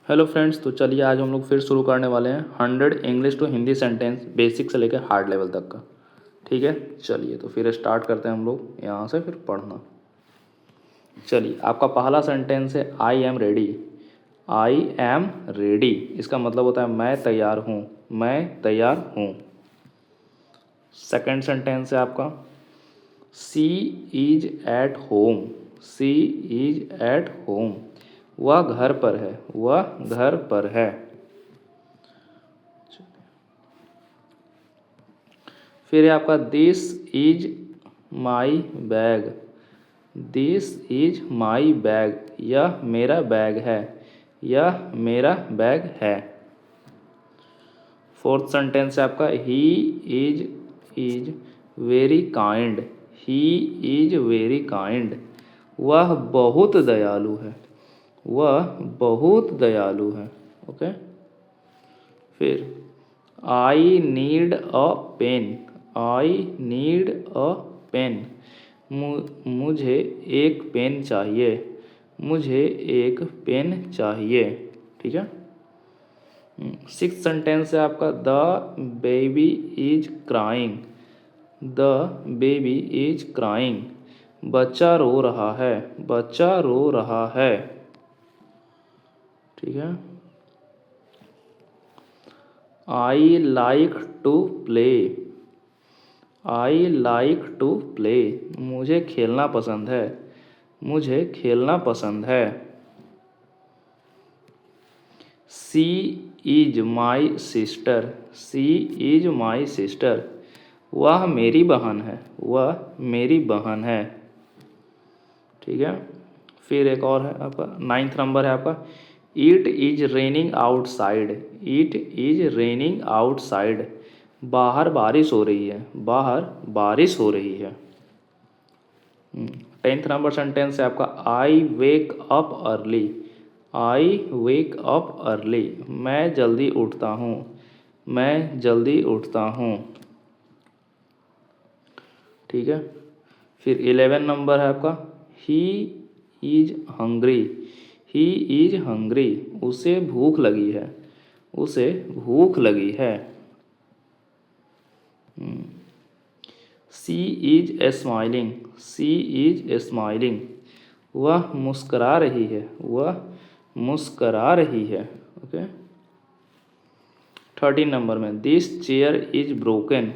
Hello friends, तो चलिए आज हम लोग फिर शुरू करने वाले हैं 100 English to Hindi sentence basic से लेकर हार्ड लेवल तक का। ठीक है, चलिए तो फिर स्टार्ट करते हैं हम लोग यहाँ से फिर पढ़ना। चलिए, आपका पहला सेंटेंस है I am ready. I am ready, इसका मतलब होता है मैं तैयार हूँ, मैं तैयार हूँ। सेकेंड सेंटेंस है आपका she is at home. She is at home, वह घर पर है, वह घर पर है। फिर है आपका this is my bag. This is my bag, यह मेरा बैग है, यह मेरा बैग है। फोर्थ सेंटेंस है आपका he is very kind. He is very kind, वह बहुत दयालु है, वह बहुत दयालु है। ओके। फिर I need a pen. I need a pen, मुझे एक पेन चाहिए, मुझे एक पेन चाहिए। ठीक है। सिक्स्थ सेंटेंस है आपका the baby is crying. The baby is crying, बच्चा रो रहा है, बच्चा रो रहा है। ठीक है। I like to play. I like to play, मुझे खेलना पसंद है, मुझे खेलना पसंद है। She is my sister. She is my sister, वह मेरी बहन है, वह मेरी बहन है। ठीक है। फिर एक और है आपका नाइन्थ नंबर है आपका it is raining outside. It is raining outside, बाहर बारिश हो रही है, बाहर बारिश हो रही है। टेंथ नंबर सेंटेंस है आपका आई वेक अप अर्ली। आई वेक अप अर्ली, मैं जल्दी उठता हूँ, मैं जल्दी उठता हूँ। ठीक है। फिर 11 नंबर है आपका he is hungry. He is hungry, उसे भूख लगी है, उसे भूख लगी है। She is smiling. She is smiling, वह मुस्करा रही है, वह मुस्करा रही है। ओके। 13 नंबर में this chair is broken.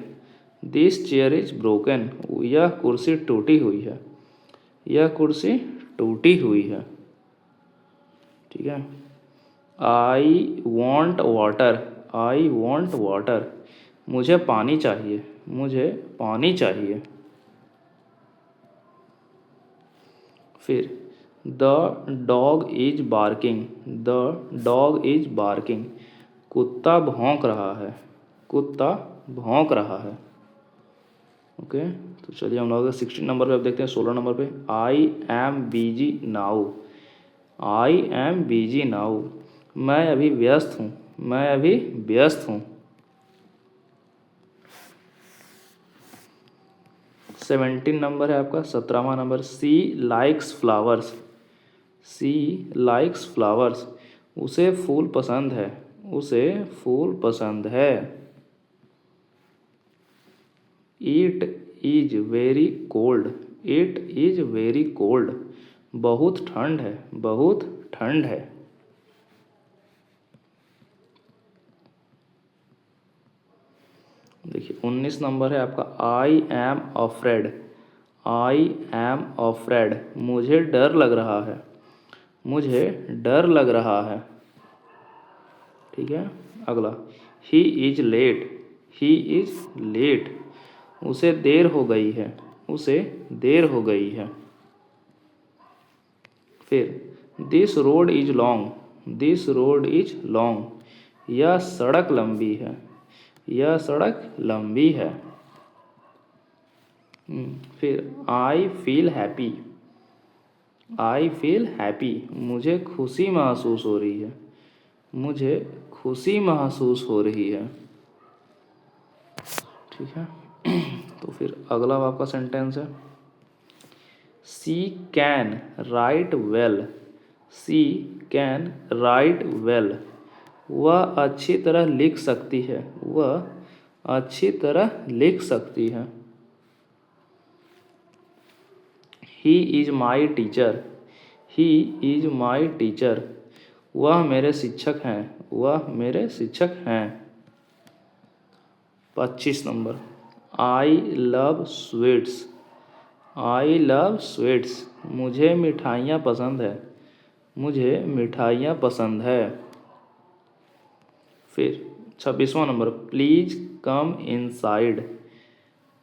This chair is broken, यह कुर्सी टूटी हुई है, यह कुर्सी टूटी हुई है। ठीक है। I want water. I want water, मुझे पानी चाहिए, मुझे पानी चाहिए। फिर the dog is barking. The dog is barking, कुत्ता भौंक रहा है, कुत्ता भौंक रहा है। ओके। तो चलिए हम लोग 16 नंबर पे अब देखते हैं। 16 नंबर पे I am busy now. I am busy now, मैं अभी व्यस्त हूँ, मैं अभी व्यस्त हूँ। 17 नंबर है आपका 17वां नंबर सी लाइक्स फ्लावर्स। सी लाइक्स फ्लावर्स, उसे फूल पसंद है, उसे फूल पसंद है। It is very cold. It is very cold, बहुत ठंड है, बहुत ठंड है। देखिए 19 नंबर है आपका I am afraid. I am afraid, मुझे डर लग रहा है, मुझे डर लग रहा है। ठीक है। अगला he is late. He is late, उसे देर हो गई है, उसे देर हो गई है। फिर this road is long. This road is long, यह सड़क लंबी है, यह सड़क लंबी है। फिर I feel happy. I feel happy, मुझे खुशी महसूस हो रही है, मुझे खुशी महसूस हो रही है। ठीक है। तो फिर अगला आपका सेंटेंस है she can write well. She can write well, वह अच्छी तरह लिख सकती है, वह अच्छी तरह लिख सकती है। He is my teacher, he is my teacher, वह मेरे शिक्षक हैं, वह मेरे शिक्षक हैं। 25 number, I love sweets, I love sweets, मुझे मिठाइयाँ पसंद है, मुझे मिठाइयाँ पसंद है। फिर 26वां number, please come inside,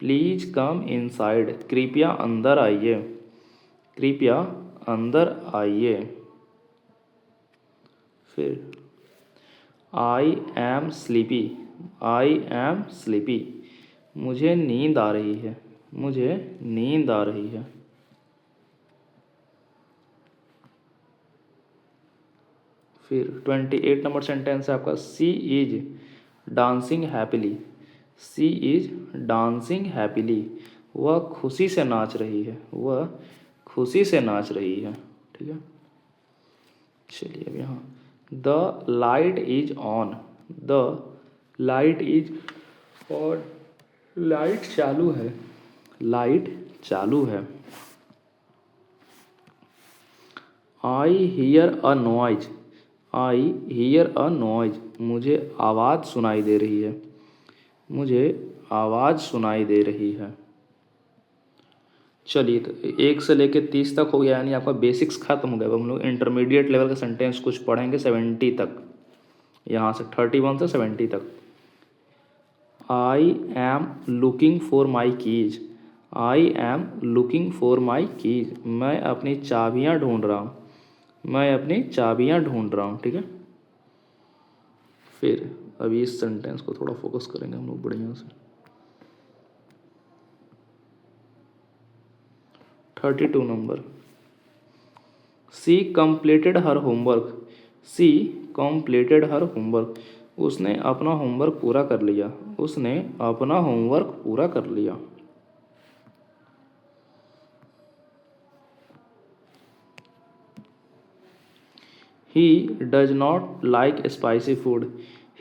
please come inside, कृपया अंदर आइए, कृपया अंदर आइए। फिर I am sleepy, I am sleepy, मुझे नींद आ रही है, मुझे नींद आ रही है। फिर 28 नंबर सेंटेंस है आपका, she is dancing happily, she is dancing happily, वह खुशी से नाच रही है, वह खुशी से नाच रही है। ठीक है, चलिए अब यहाँ, the light is on, the light is on, light चालू है, लाइट चालू है। I hear a noise, I hear a noise, मुझे आवाज़ सुनाई दे रही है, मुझे आवाज़ सुनाई दे रही है। चलिए, तो 1 से लेकर 30 तक हो गया, यानी आपका बेसिक्स खत्म हो गया। अब हम लोग इंटरमीडिएट लेवल का सेंटेंस कुछ पढ़ेंगे 70 तक, यहाँ से 31 से 70 तक। I am looking for my keys, I am looking for my keys, मैं अपनी चाबियाँ ढूंढ रहा हूँ, मैं अपनी चाबियाँ ढूंढ रहा हूँ। ठीक है, फिर अभी इस सेंटेंस को थोड़ा फोकस करेंगे हम लोग बढ़िया से। 32 नंबर, सी कंप्लीटेड हर होमवर्क, सी कंप्लीटेड हर होमवर्क, उसने अपना होमवर्क पूरा कर लिया, उसने अपना होमवर्क पूरा कर लिया। He does not like spicy food,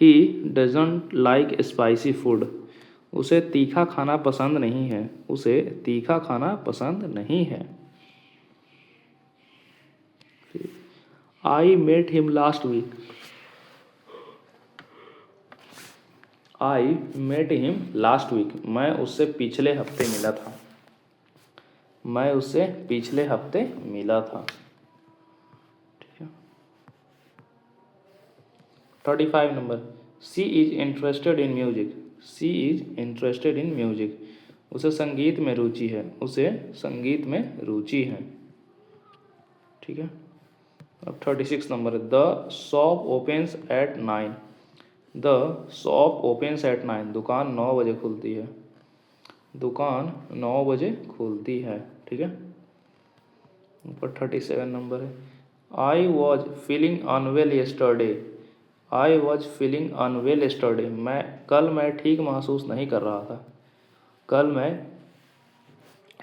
he doesn't like spicy food, उसे तीखा खाना पसंद नहीं है, उसे तीखा खाना पसंद नहीं है। I met him last week, I met him last week, मैं उससे पिछले हफ्ते मिला था, मैं उससे पिछले हफ्ते मिला था। ठीक है, 35 number, she is interested in music, she is interested in music, उसे संगीत में रुचि है, उसे संगीत में रुचि है। ठीक है, अब 36 number, the shop opens eight 9, the shop opens eight 9, दुकान 9 बजे खुलती है, दुकान 9 बजे खुलती है। ठीक है, ऊपर 37 नंबर है, I was feeling unwell yesterday, I was feeling unwell yesterday, कल मैं ठीक महसूस नहीं कर रहा था, कल मैं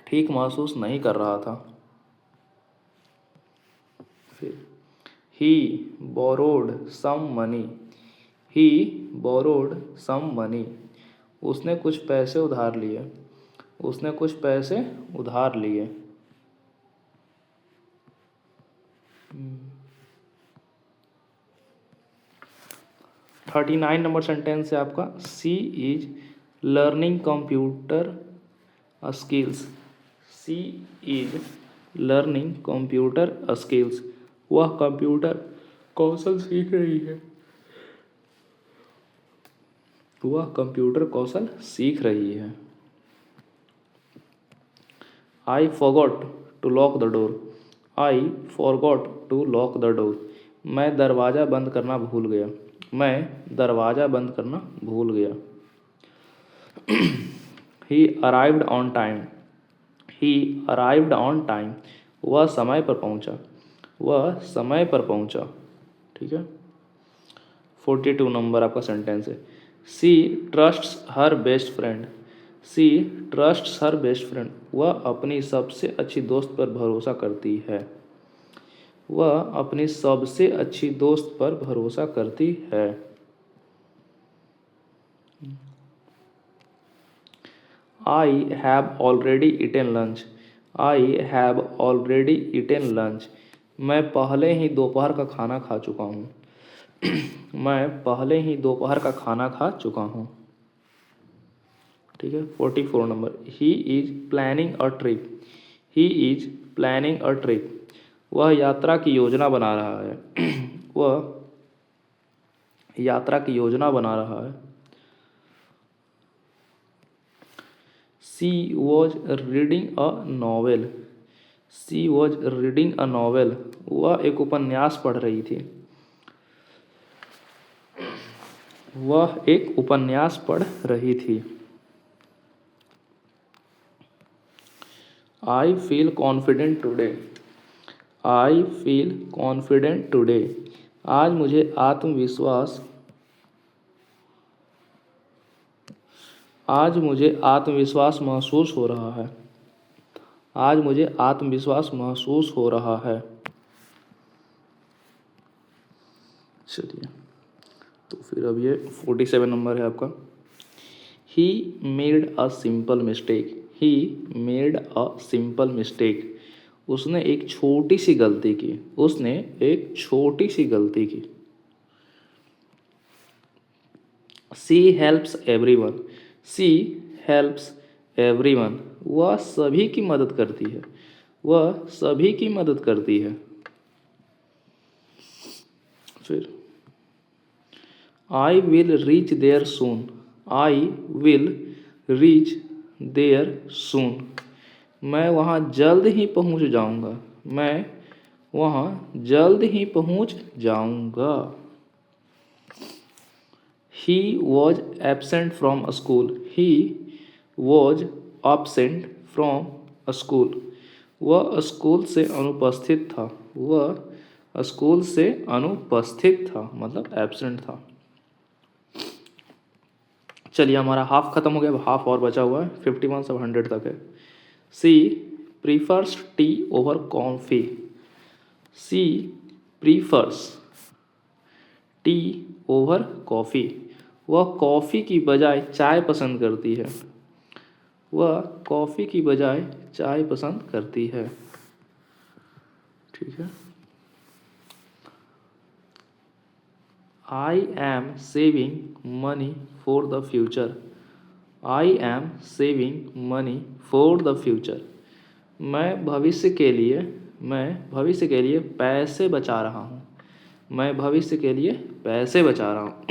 ठीक महसूस नहीं कर रहा था। फिर ही बोरोड सम मनी, ही बोरोड सम मनी, उसने कुछ पैसे उधार लिए, उसने कुछ पैसे उधार लिए। 39 नंबर सेंटेंस है आपका, she is learning computer skills, she is learning computer skills, वह कंप्यूटर कौशल सीख रही है, वह कंप्यूटर कौशल सीख रही है। I forgot to lock the door, I forgot to lock the door, मैं दरवाज़ा बंद करना भूल गया, मैं दरवाज़ा बंद करना भूल गया। ही arrived on time, he arrived on time, वह समय पर पहुंचा, वह समय पर पहुंचा। ठीक है, 42 नंबर आपका सेंटेंस है, सी ट्रस्ट्स हर बेस्ट फ्रेंड, सी ट्रस्ट्स हर बेस्ट फ्रेंड, वह अपनी सबसे अच्छी दोस्त पर भरोसा करती है, वह अपनी सबसे अच्छी दोस्त पर भरोसा करती है। I have already eaten lunch. I have already eaten lunch. मैं पहले ही दोपहर का खाना खा चुका हूँ। मैं पहले ही दोपहर का खाना खा चुका हूँ। ठीक है। 44 number, he is planning a trip. He is planning a trip. वह यात्रा की योजना बना रहा है। वह यात्रा की योजना बना रहा है। She was reading a novel. She was reading a novel. वह एक उपन्यास पढ़ रही थी। वह एक उपन्यास पढ़ रही थी। I feel confident today. I feel confident today. आज मुझे आत्मविश्वास महसूस हो रहा है। आज मुझे आत्मविश्वास महसूस हो रहा है। चलिए, तो फिर अब ये 47 नंबर है आपका। He made a simple mistake. He made a simple mistake. उसने एक छोटी सी गलती की। उसने एक छोटी सी गलती की। She helps everyone. She helps everyone. वह सभी की मदद करती है। वह सभी की मदद करती है। फिर I will reach there soon. I will reach there soon. मैं वहाँ जल्द ही पहुँच जाऊँगा। मैं वहाँ जल्द ही पहुँच जाऊँगा। He was absent from a school. He was absent from a school. वह स्कूल से अनुपस्थित था। वह स्कूल से अनुपस्थित था, मतलब एबसेंट था। चलिए, हमारा हाफ खत्म हो गया, अब हाफ और बचा हुआ है। 51 से 100 तक है। सी प्रीफर्स टी ओवर कॉफ़ी। सी प्रीफर्स टी ओवर कॉफ़ी। वह कॉफ़ी की बजाय चाय पसंद करती है। वह कॉफ़ी की बजाय चाय पसंद करती है। ठीक है। I am saving money for the future. I am saving money for the future. मैं भविष्य के लिए पैसे बचा रहा हूँ। मैं भविष्य के लिए पैसे बचा रहा हूँ।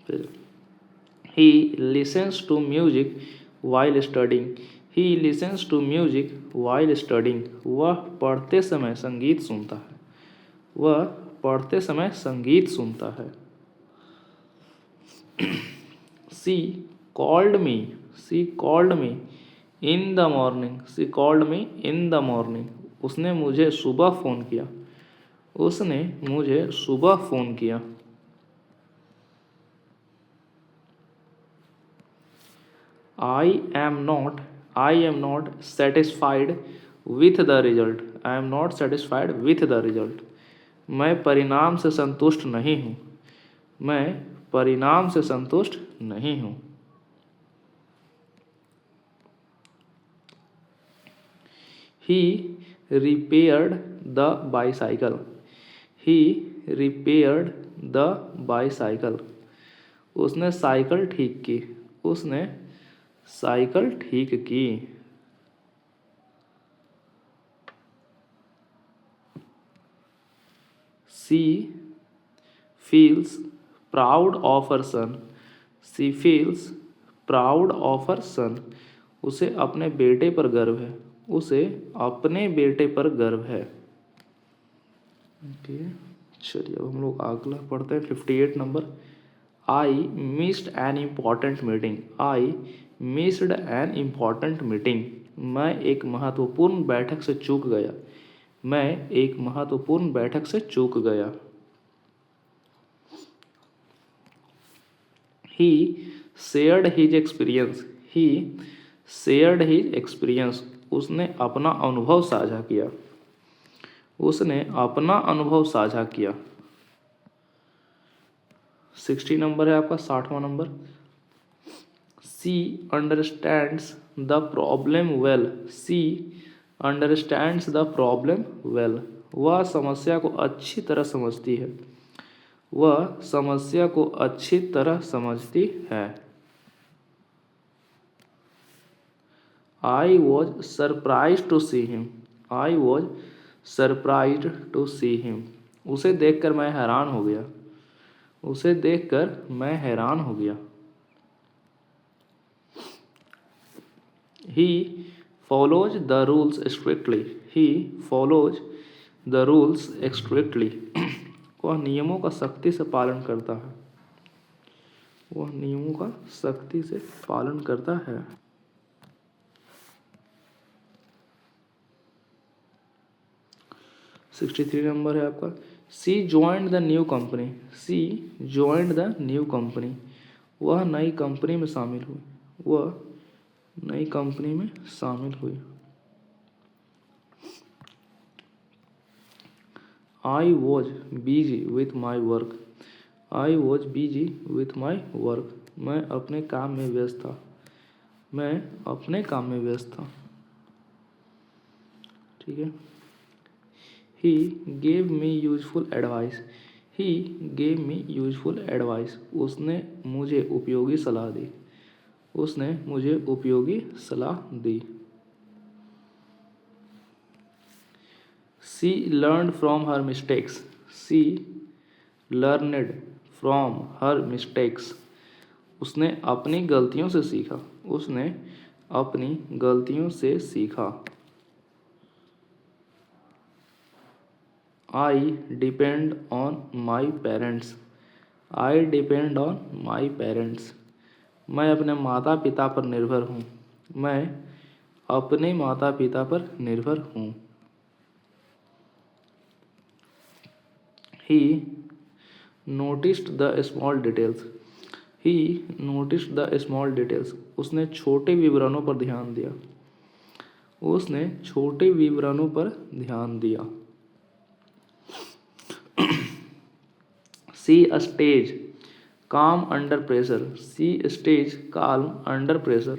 फिर he listens to music while studying. He listens to music while studying. वह पढ़ते समय संगीत सुनता है। वह पढ़ते समय संगीत सुनता है। She called me. She called me in the morning. She called me in the morning. उसने मुझे सुबह फ़ोन किया। उसने मुझे सुबह फ़ोन किया। I am not satisfied with the result. I am not satisfied with the result. मैं परिणाम से संतुष्ट नहीं हूँ। मैं परिणाम से संतुष्ट नहीं हूँ। He repaired the bicycle. He repaired the bicycle. उसने साइकिल ठीक की। उसने साइकिल ठीक की। She feels proud of her son. She feels proud of her son. उसे अपने बेटे पर गर्व है। उसे अपने बेटे पर गर्व है। ओके, चलिए अब हम लोग अगला पढ़ते हैं। 58 number. I missed an important meeting. I missed an important meeting. मैं एक महत्वपूर्ण बैठक से चूक गया। मैं एक महत्वपूर्ण बैठक से चूक गया। ही शेयर्ड हिज एक्सपीरियंस। ही शेयर्ड हिज एक्सपीरियंस। उसने अपना अनुभव साझा किया। उसने अपना अनुभव साझा किया। 60 नंबर है आपका, 60वां number. She understands the problem well. She understands the problem well. वह समस्या को अच्छी तरह समझती है। वह समस्या को अच्छी तरह समझती है। I was surprised to see him. I was surprised to see him. उसे देखकर मैं हैरान हो गया। उसे देखकर मैं हैरान हो गया। He follows the rules strictly. He follows the rules strictly. वह नियमों का सख्ती से पालन करता है। वह नियमों का सख्ती से पालन करता है। सिक्सटी 63 नंबर है आपका। She joined the new company. She joined the new company. वह नई कंपनी में शामिल हुई। वह नई कंपनी में शामिल हुई। I was busy with my work. I was busy with my work. मैं अपने काम में व्यस्त था। मैं अपने काम में व्यस्त था। ठीक है। He gave me useful advice. He gave me useful advice. उसने मुझे उपयोगी सलाह दी। उसने मुझे उपयोगी सलाह दी। She learned from her mistakes. She learned from her mistakes. उसने अपनी गलतियों से सीखा। उसने अपनी गलतियों से सीखा। I depend on my parents. I depend on my parents. मैं अपने माता पिता पर निर्भर हूँ। मैं अपने माता पिता पर निर्भर हूँ। He noticed the small details. He noticed the small details. उसने छोटे विवरणों पर ध्यान दिया। उसने छोटे विवरणों पर ध्यान दिया। She stays calm under pressure. She stays calm under pressure.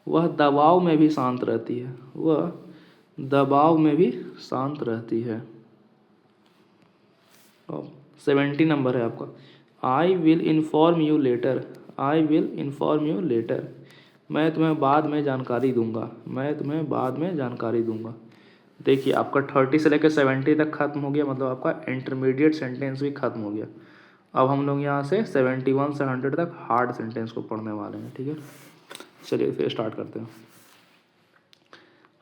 वह दबाव में भी शांत रहती है। वह दबाव में भी शांत रहती है। 70 नंबर है आपका। I will inform you later. I will inform you later. मैं तुम्हें बाद में जानकारी दूंगा। मैं तुम्हें बाद में जानकारी दूंगा। देखिए आपका 30 से लेकर 70 तक खत्म हो गया, मतलब आपका इंटरमीडिएट सेंटेंस भी खत्म हो गया। अब हम लोग यहाँ से 71 से 100 तक हार्ड सेंटेंस को पढ़ने वाले हैं। ठीक है, चलिए फिर स्टार्ट करते हैं।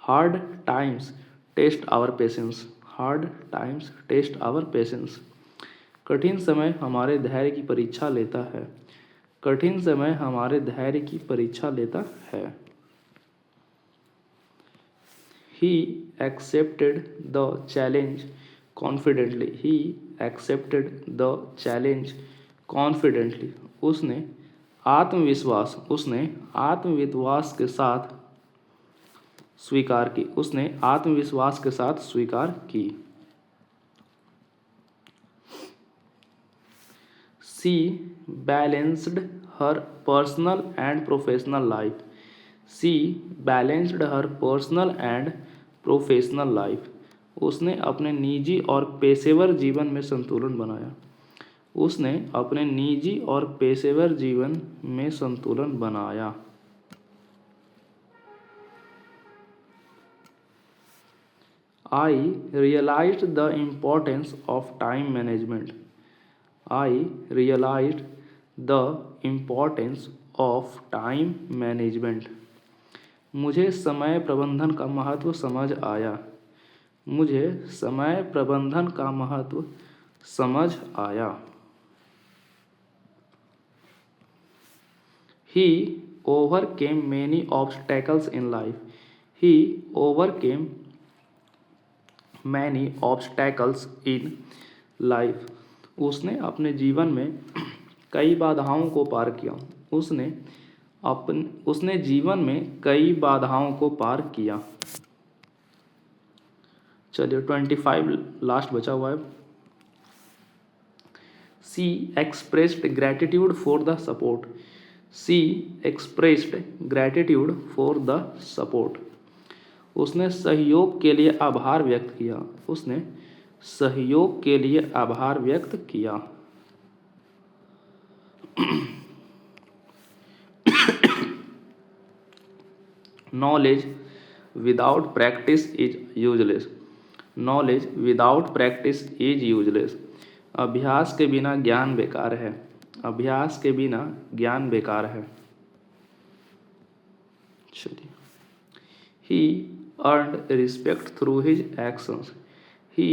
Hard times test our patience. Hard times test our patience. कठिन समय हमारे धैर्य की परीक्षा लेता है। कठिन समय हमारे धैर्य की परीक्षा लेता है। He accepted the challenge confidently. He accepted the challenge confidently. उसने आत्मविश्वास के साथ स्वीकार की। उसने आत्मविश्वास के साथ स्वीकार की। She balanced her personal and professional life. She balanced her personal and professional life. उसने अपने निजी और पेशेवर जीवन में संतुलन बनाया। उसने अपने निजी और पेशेवर जीवन में संतुलन बनाया। I realized the importance of time management. I realized the importance of time management. मुझे समय प्रबंधन का महत्व समझ आया। मुझे समय प्रबंधन का महत्व समझ आया। He overcame many obstacles in life. He overcame many obstacles in life. उसने अपने जीवन में कई बाधाओं को पार किया। उसने जीवन में कई बाधाओं को पार किया। चलिए 25 लास्ट बचा हुआ है। She expressed gratitude for the support. She expressed gratitude for the support. उसने सहयोग के लिए आभार व्यक्त किया। उसने सहयोग के लिए आभार व्यक्त किया। Knowledge without practice is useless. Knowledge without practice is useless. अभ्यास के बिना ज्ञान बेकार है। अभ्यास के बिना ज्ञान बेकार है। चलिए, he earned respect through his actions. He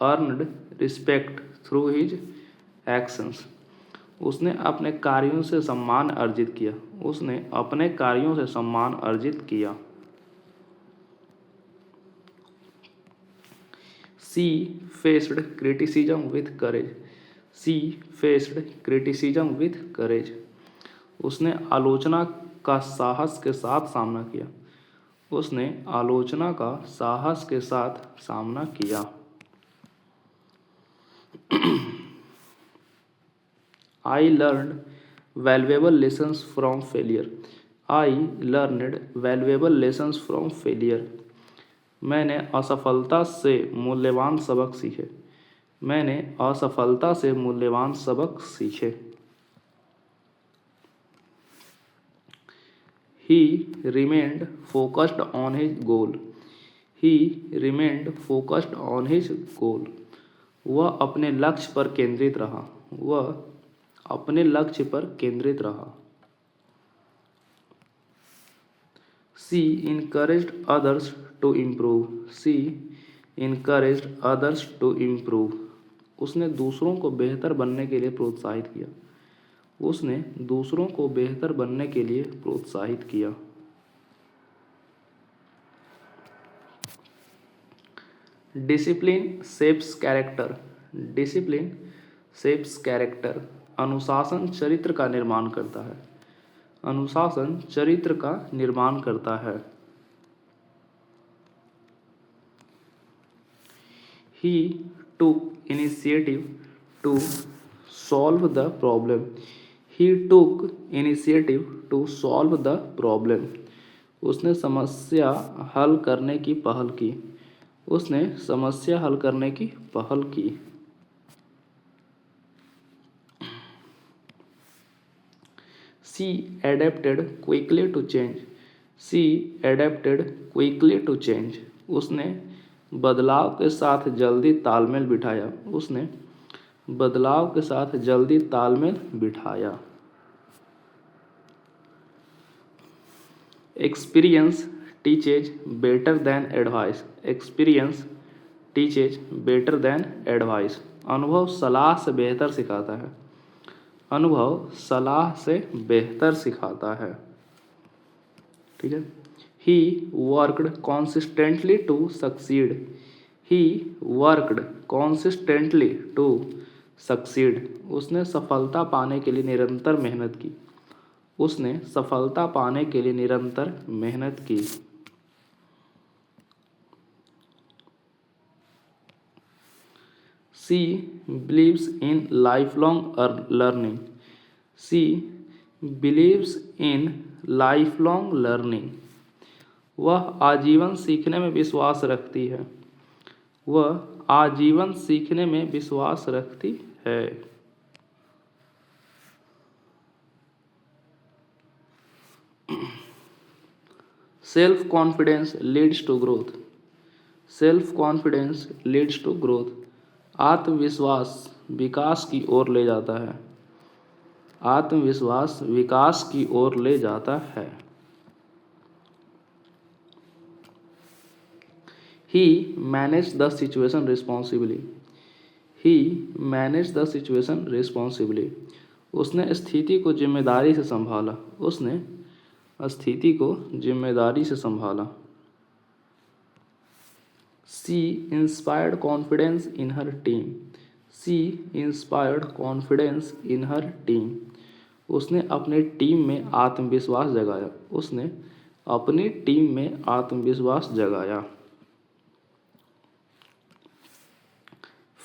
earned respect through his actions. उसने अपने कार्यों से सम्मान अर्जित किया। उसने अपने कार्यों से सम्मान अर्जित किया। She faced criticism with courage. She faced criticism with courage. उसने आलोचना का साहस के साथ सामना किया। उसने आलोचना का साहस के साथ सामना किया। I learned valuable lessons from failure. I learned valuable lessons from failure. मैंने असफलता से मूल्यवान सबक सीखे। मैंने असफलता से मूल्यवान सबक सीखे। He remained focused on his goal. He remained focused on his goal. वह अपने लक्ष्य पर केंद्रित रहा। वह अपने लक्ष्य पर केंद्रित रहा। She encouraged others to improve. She encouraged others to improve. उसने दूसरों को बेहतर बनने के लिए प्रोत्साहित किया। उसने दूसरों को बेहतर बनने के लिए प्रोत्साहित किया। Discipline shapes character. Discipline shapes character. अनुशासन चरित्र का निर्माण करता है। अनुशासन चरित्र का निर्माण करता है। He took initiative to solve the problem. He took initiative to solve the problem. उसने समस्या हल करने की पहल की। उसने समस्या हल करने की पहल की। She adapted quickly to change. She adapted quickly to change. उसने बदलाव के साथ जल्दी तालमेल बिठाया। उसने बदलाव के साथ जल्दी तालमेल बिठाया। Experience teaches better than advice. Experience teaches better than advice. अनुभव सलाह से बेहतर सिखाता है। अनुभव सलाह से बेहतर सिखाता है। ठीक है। He worked consistently to succeed. He worked consistently to succeed. उसने सफलता पाने के लिए निरंतर मेहनत की। उसने सफलता पाने के लिए निरंतर मेहनत की। She believes in lifelong learning. She believes in lifelong learning. वह आजीवन सीखने में विश्वास रखती है। वह आजीवन सीखने में विश्वास रखती है। Self confidence leads to growth. Self confidence leads to growth. आत्मविश्वास विकास की ओर ले जाता है। आत्मविश्वास विकास की ओर ले जाता है। He managed the situation responsibly. He managed the situation responsibly. उसने स्थिति को जिम्मेदारी से संभाला। उसने स्थिति को जिम्मेदारी से संभाला। She inspired confidence in her team. She inspired confidence in her team. उसने अपने टीम में आत्मविश्वास जगाया। उसने अपनी टीम में आत्मविश्वास जगाया।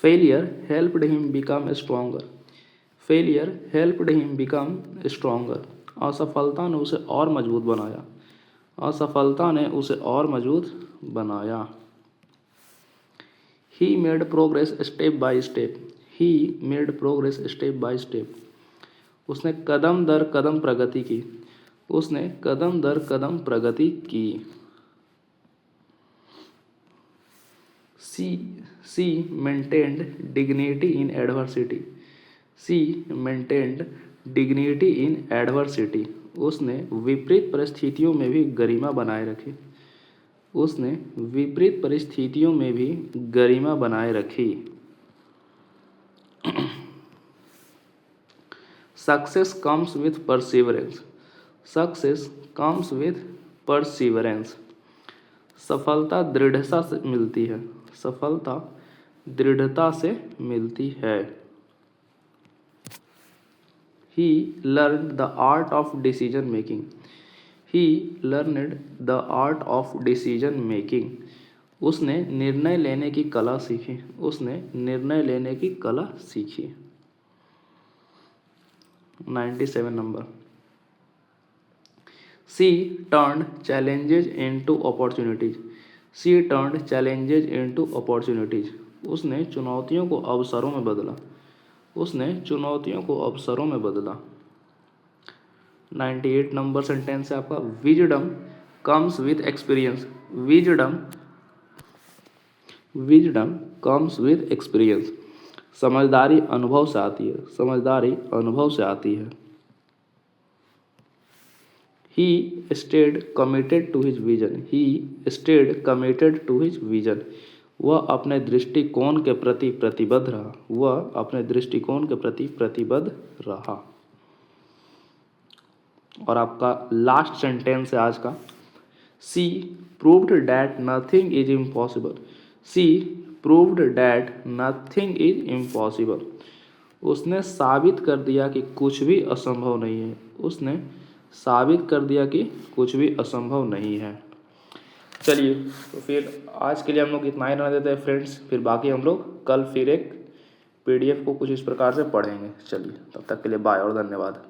Failure helped him become stronger, failure helped him become stronger, असफलता ने उसे और मजबूत बनाया, असफलता ने उसे और मजबूत बनाया। He made progress step by step, he made progress step by step, उसने कदम दर कदम प्रगति की, उसने कदम दर कदम प्रगति की। She maintained dignity in adversity, she maintained dignity in adversity, उसने विपरीत परिस्थितियों में भी गरिमा बनाए रखी, उसने विपरीत परिस्थितियों में भी गरिमा बनाए रखी। Success comes with perseverance, success comes with perseverance, सफलता दृढ़ता से मिलती है, सफलता दृढ़ता से मिलती है। He learn the art of decision making, he learned the art of decision making, उसने निर्णय लेने की कला सीखी, उसने निर्णय लेने की कला सीखी। 97 नंबर। सी टर्न्ड चैलेंजेज इनटू अपॉर्चुनिटीज, सी टर्न्ड चैलेंजेज इनटू अपॉर्चुनिटीज, उसने चुनौतियों को अवसरों में बदला, उसने चुनौतियों को अवसरों में बदला। 98 नंबर सेंटेंस है आपका, wisdom comes with experience, wisdom wisdom comes with experience, समझदारी अनुभव से आती है, समझदारी अनुभव से आती है। He stayed committed to his vision, he stayed committed to his vision, वह अपने दृष्टिकोण के प्रति प्रतिबद्ध रहा, वह अपने दृष्टिकोण के प्रति प्रतिबद्ध रहा। और आपका लास्ट सेंटेंस है आज का, she proved that nothing is impossible, she proved that nothing is impossible, उसने साबित कर दिया कि कुछ भी असंभव नहीं है, उसने साबित कर दिया कि कुछ भी असंभव नहीं है। चलिए तो फिर आज के लिए हम लोग इतना ही रहने देते हैं फ्रेंड्स, फिर बाकी हम लोग कल फिर एक PDF को कुछ इस प्रकार से पढ़ेंगे। चलिए तब तक के लिए बाय और धन्यवाद।